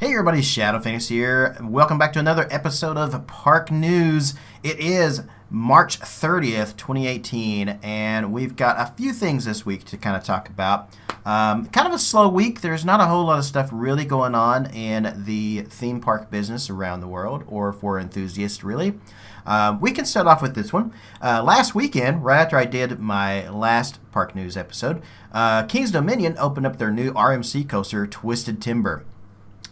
Hey everybody, Shadow Fantasy here. Welcome back to another episode of Park News. It is March 30th, 2018, and we've got a few things this week to kind of talk about. Kind of a slow week. There's not a whole lot of stuff really going on in the theme park business around the world, or for enthusiasts, really. We can start off with this one. Last weekend, right after I did my last Park News episode, King's Dominion opened up their new RMC coaster, Twisted Timber.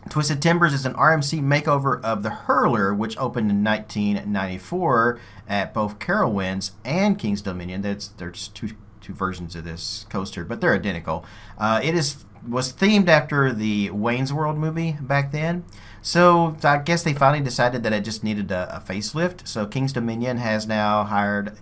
Twisted Timbers is an RMC makeover of the Hurler, which opened in 1994 at both Carowinds and King's Dominion. There's two versions of this coaster, but they're identical. Was themed after the Wayne's World movie back then. So I guess they finally decided that it just needed a facelift. So King's Dominion has now hired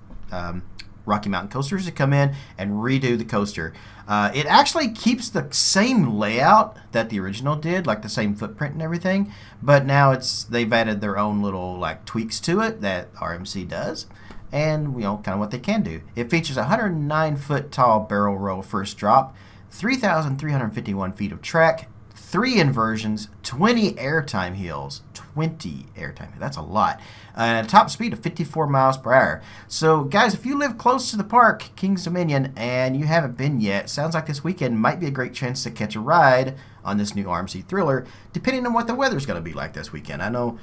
Rocky Mountain Coasters to come in and redo the coaster. It actually keeps the same layout that the original did, like the same footprint and everything, but now they've added their own little tweaks to it that RMC does, and kind of what they can do. It features a 109-foot tall barrel roll first drop, 3,351 feet of track, 3 inversions, 20 airtime hills. 20 airtime. That's a lot. And a top speed of 54 miles per hour. So, guys, if you live close to the park, King's Dominion, and you haven't been yet, sounds like this weekend might be a great chance to catch a ride on this new RMC Thriller, depending on what the weather's going to be like this weekend. I know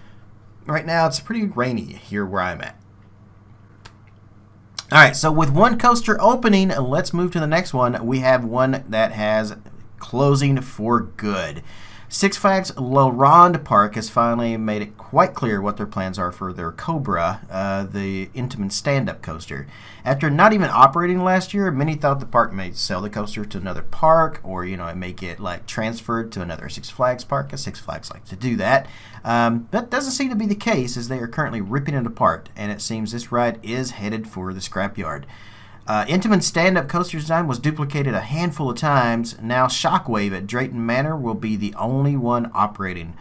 right now it's pretty rainy here where I'm at. All right, so with one coaster opening, let's move to the next one. We have one that has closing for good. Six Flags La Ronde Park has finally made it quite clear what their plans are for their Cobra, the Intamin stand-up coaster. After not even operating last year, many thought the park may sell the coaster to another park, or it may get transferred to another Six Flags park, because Six Flags likes to do that. That doesn't seem to be the case, as they are currently ripping it apart, and it seems this ride is headed for the scrapyard. Intamin stand-up coaster design was duplicated a handful of times. Now Shockwave at Drayton Manor will be the only one operating.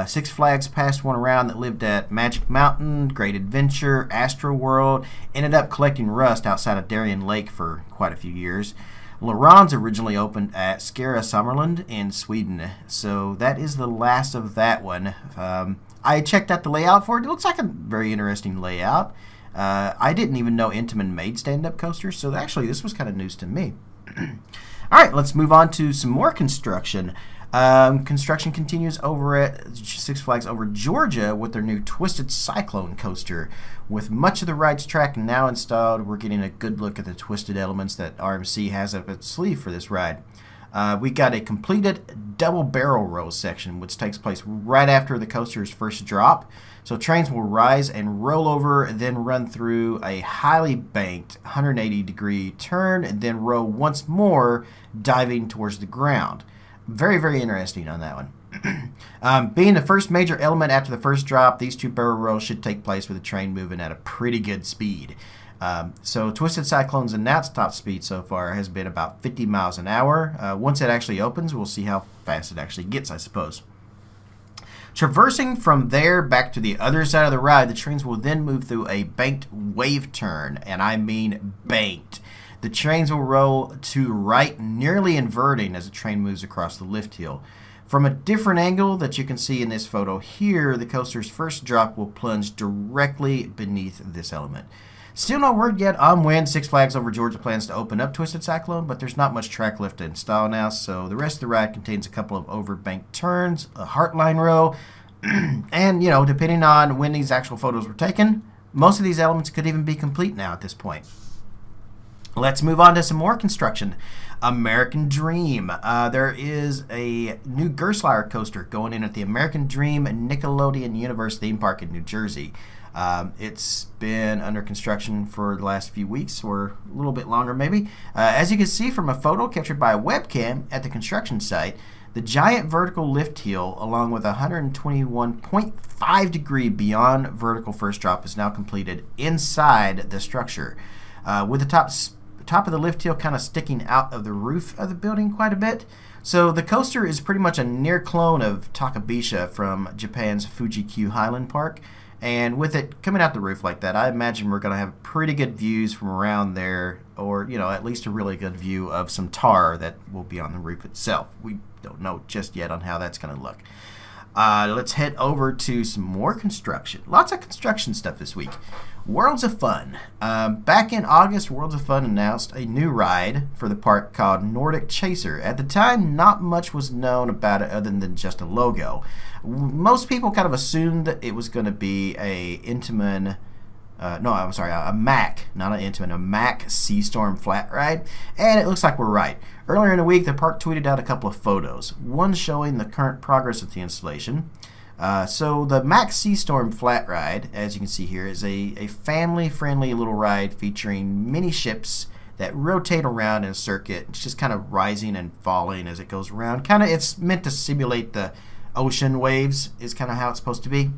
Six Flags passed one around that lived at Magic Mountain, Great Adventure, Astro World, ended up collecting rust outside of Darien Lake for quite a few years. La Ronde's originally opened at Skara Sommerland in Sweden, so that is the last of that one. I checked out the layout for it. It looks like a very interesting layout. I didn't even know Intamin made stand-up coasters, so actually this was kind of news to me. All right, let's move on to some more construction. Construction continues over at Six Flags Over Georgia with their new Twisted Cyclone coaster. With much of the ride's track now installed, we're getting a good look at the twisted elements that RMC has up its sleeve for this ride. We got a completed double barrel roll section, which takes place right after the coaster's first drop. So trains will rise and roll over, then run through a highly banked 180-degree turn, and then roll once more, diving towards the ground. Very, very interesting on that one. Being the first major element after the first drop, these 2 barrel rolls should take place with the train moving at a pretty good speed. So Twisted Cyclone's announced top speed so far has been about 50 miles an hour. Once it actually opens, we'll see how fast it actually gets, I suppose. Traversing from there back to the other side of the ride, the trains will then move through a banked wave turn, and I mean banked. The trains will roll to right, nearly inverting as the train moves across the lift hill. From a different angle that you can see in this photo here, the coaster's first drop will plunge directly beneath this element. Still no word yet on when Six Flags Over Georgia plans to open up Twisted Cyclone, but there's not much track left to install now, so the rest of the ride contains a couple of overbanked turns, a heartline row, and, depending on when these actual photos were taken, most of these elements could even be complete now at this point. Let's move on to some more construction. American Dream. There is a new Gerstlauer coaster going in at the American Dream Nickelodeon Universe theme park in New Jersey. It's been under construction for the last few weeks, or a little bit longer maybe. As you can see from a photo captured by a webcam at the construction site, the giant vertical lift hill, along with a 121.5 degree beyond vertical first drop, is now completed inside the structure, with the top of the lift hill kind of sticking out of the roof of the building quite a bit. So the coaster is pretty much a near clone of Takabisha from Japan's Fuji-Q Highland Park. And with it coming out the roof like that, I imagine we're going to have pretty good views from around there, or, at least a really good view of some tar that will be on the roof itself. We don't know just yet on how that's going to look. Let's head over to some more construction. Lots of construction stuff this week. Worlds of Fun. Back in August, Worlds of Fun announced a new ride for the park called Nordic Chaser. At the time, not much was known about it other than just a logo. Most people kind of assumed that it was going to be a Mack, not an Intamin, a Mack Seastorm flat ride, and it looks like we're right. Earlier in the week, the park tweeted out a couple of photos, one showing the current progress of the installation. So the Mack Seastorm flat ride, as you can see here, is a family-friendly little ride featuring mini ships that rotate around in a circuit. It's just kind of rising and falling as it goes around. It's meant to simulate the ocean waves, is kind of how it's supposed to be.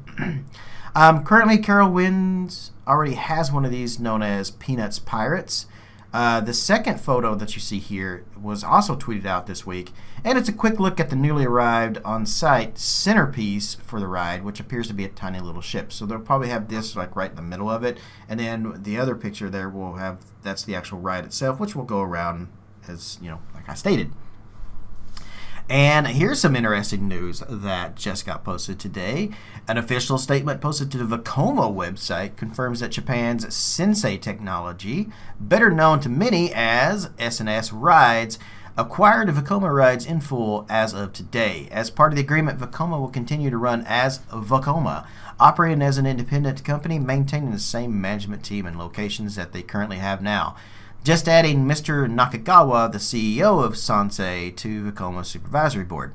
Currently, Carowinds already has one of these known as Peanuts Pirates. The second photo that you see here was also tweeted out this week, and it's a quick look at the newly arrived on-site centerpiece for the ride, which appears to be a tiny little ship. So they'll probably have this like right in the middle of it, and then the other picture there will have, that's the actual ride itself, which will go around as, like I stated. And here's some interesting news that just got posted today. An official statement posted to the Vekoma website confirms that Japan's Sensei technology, better known to many as S&S Rides, acquired Vekoma Rides in full as of today. As part of the agreement, Vekoma will continue to run as Vekoma, operating as an independent company, maintaining the same management team and locations that they currently have now. Just adding Mr. Nakagawa, the CEO of Sensei, to Vekoma's supervisory board.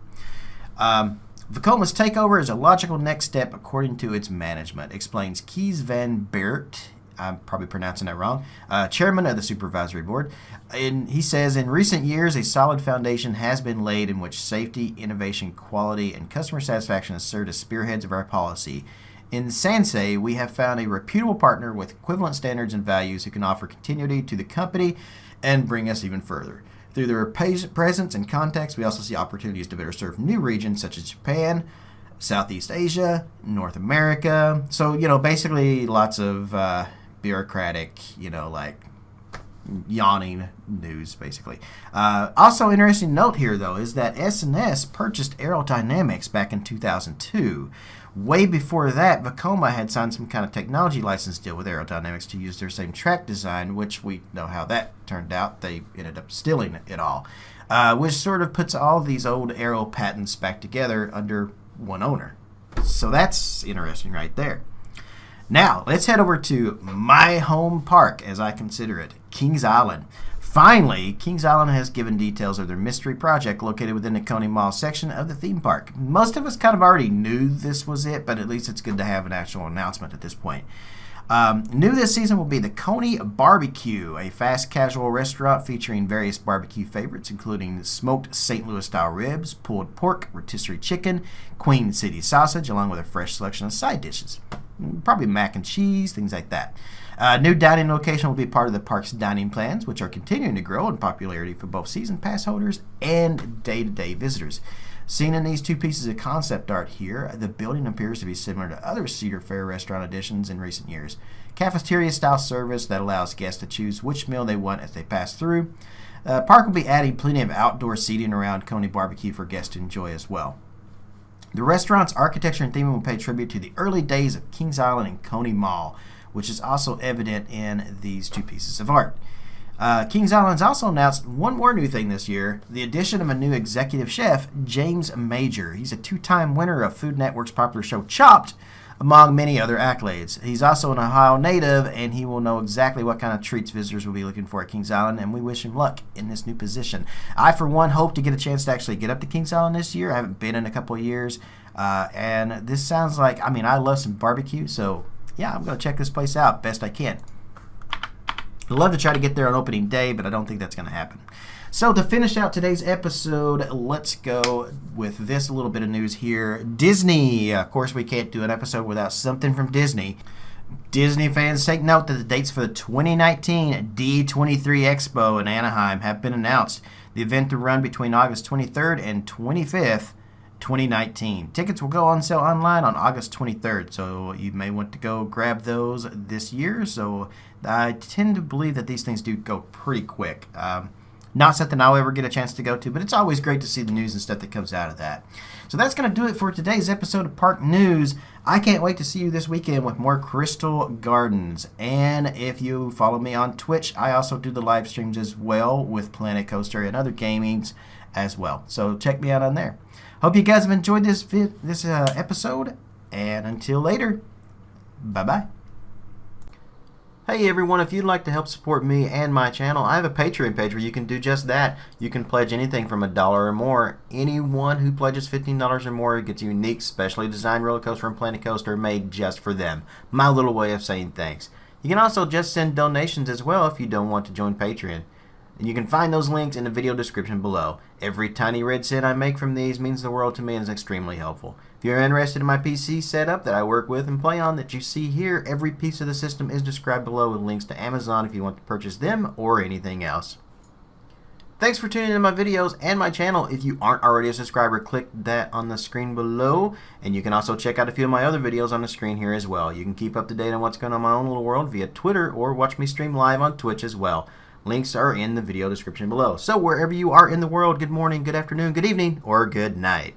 Vekoma's takeover is a logical next step according to its management, explains Kees van Beert, I'm probably pronouncing that wrong, chairman of the supervisory board. And he says, in recent years, a solid foundation has been laid in which safety, innovation, quality, and customer satisfaction have served as spearheads of our policy. In Sensei, we have found a reputable partner with equivalent standards and values who can offer continuity to the company and bring us even further. Through their presence and contacts, we also see opportunities to better serve new regions such as Japan, Southeast Asia, North America. So, basically lots of bureaucratic, like yawning news, basically. Also, interesting note here, though, is that S&S purchased Aerodynamics back in 2002. Way before that, Vekoma had signed some kind of technology license deal with Aerodynamics to use their same track design, which we know how that turned out. They ended up stealing it all, which sort of puts all of these old aero patents back together under one owner. So that's interesting right there. Now, let's head over to my home park, as I consider it, Kings Island. Finally, Kings Island has given details of their mystery project located within the Coney Mall section of the theme park. Most of us kind of already knew this was it, but at least it's good to have an actual announcement at this point. New this season will be the Coney Barbecue, a fast casual restaurant featuring various barbecue favorites, including smoked St. Louis-style ribs, pulled pork, rotisserie chicken, Queen City sausage, along with a fresh selection of side dishes. Probably mac and cheese, things like that. New dining location will be part of the park's dining plans, which are continuing to grow in popularity for both season pass holders and day-to-day visitors. Seen in these two pieces of concept art here, the building appears to be similar to other Cedar Fair restaurant additions in recent years. Cafeteria-style service that allows guests to choose which meal they want as they pass through. Park will be adding plenty of outdoor seating around Coney Barbecue for guests to enjoy as well. The restaurant's architecture and theming will pay tribute to the early days of Kings Island and Coney Mall, which is also evident in these two pieces of art. Kings Island's also announced one more new thing this year, the addition of a new executive chef, James Major. He's a two-time winner of Food Network's popular show Chopped, among many other accolades. He's also an Ohio native, and he will know exactly what kind of treats visitors will be looking for at Kings Island, and we wish him luck in this new position. I, for one, hope to get a chance to actually get up to Kings Island this year. I haven't been in a couple of years, and this sounds like, I love some barbecue, so yeah, I'm going to check this place out best I can. I'd love to try to get there on opening day, but I don't think that's going to happen. So to finish out today's episode, let's go with this little bit of news here. Disney. Of course, we can't do an episode without something from Disney. Disney fans, take note that the dates for the 2019 D23 Expo in Anaheim have been announced. The event to run between August 23rd and 25th, 2019. Tickets will go on sale online on August 23rd, so you may want to go grab those this year. So I tend to believe that these things do go pretty quick. Not something I'll ever get a chance to go to, but it's always great to see the news and stuff that comes out of that. So that's going to do it for today's episode of Park News. I can't wait to see you this weekend with more Crystal Gardens. And if you follow me on Twitch, I also do the live streams as well with Planet Coaster and other gamings as well. So check me out on there. Hope you guys have enjoyed this episode. And until later, bye-bye. Hey everyone, if you'd like to help support me and my channel, I have a Patreon page where you can do just that. You can pledge anything from $1 or more. Anyone who pledges $15 or more gets a unique, specially designed roller coaster from Planet Coaster made just for them. My little way of saying thanks. You can also just send donations as well if you don't want to join Patreon. And you can find those links in the video description below. Every tiny red cent I make from these means the world to me and is extremely helpful. If you're interested in my PC setup that I work with and play on that you see here, every piece of the system is described below with links to Amazon if you want to purchase them or anything else. Thanks for tuning in to my videos and my channel. If you aren't already a subscriber, click that on the screen below. And you can also check out a few of my other videos on the screen here as well. You can keep up to date on what's going on in my own little world via Twitter or watch me stream live on Twitch as well. Links are in the video description below. So wherever you are in the world, good morning, good afternoon, good evening, or good night.